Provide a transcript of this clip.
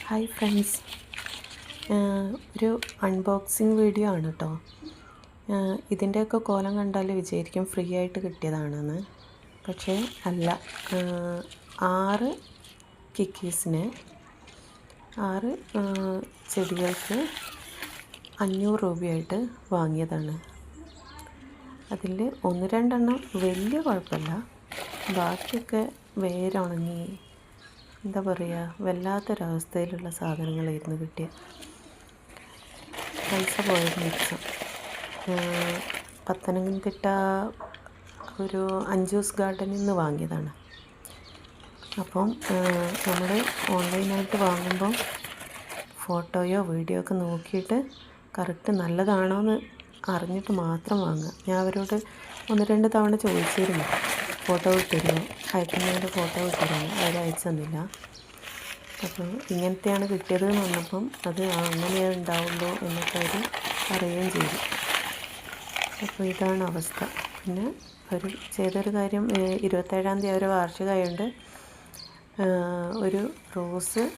Hi friends, ഒരു unboxing video ആണ് കേട്ടോ. ഇതിൻ്റെയൊക്കെ കോലം കണ്ടാൽ വിചാരിക്കും ഫ്രീ ആയിട്ട് കിട്ടിയതാണെന്ന്. പക്ഷേ അല്ല. 6 കിക്കീസിന് 6 ചെടികൾക്ക് 500 രൂപയായിട്ട് വാങ്ങിയതാണ്. അതിൽ 1-2 വലിയ കുഴപ്പമില്ല, ബാക്കിയൊക്കെ വേരുണങ്ങി എന്താ പറയുക, വല്ലാത്തൊരവസ്ഥയിലുള്ള സാധനങ്ങളായിരുന്നു കിട്ടിയത്. പൈസ പോയത് മിച്ചം. പത്തനംതിട്ട ഒരു അഞ്ജൂസ് ഗാർഡനിൽ നിന്ന് വാങ്ങിയതാണ്. അപ്പം നമ്മൾ ഓൺലൈനായിട്ട് വാങ്ങുമ്പം ഫോട്ടോയോ വീഡിയോ ഒക്കെ നോക്കിയിട്ട് കറക്റ്റ് നല്ലതാണോ എന്ന് അറിഞ്ഞിട്ട് മാത്രം വാങ്ങുക. ഞാൻ അവരോട് 1-2 തവണ ചോദിച്ചിരുന്നു, ഫോട്ടോ വിട്ടുതരുമോ, അയക്കുന്നതിൻ്റെ ഫോട്ടോ വിട്ടുതരുമോ. അവർ അയച്ചു തന്നില്ല. അപ്പോൾ ഇങ്ങനത്തെയാണ് കിട്ടിയത് എന്ന് പറഞ്ഞപ്പം അത് അങ്ങനെയേ ഉണ്ടാവുള്ളൂ എന്നൊക്കെ അവർ പറയുകയും ചെയ്തു. അപ്പോൾ ഇതാണ് അവസ്ഥ. പിന്നെ അവർ ചെയ്തൊരു കാര്യം, 27-ാം തീയതി അവരുടെ വാർഷികമായതുകൊണ്ട് ഒരു റോസ്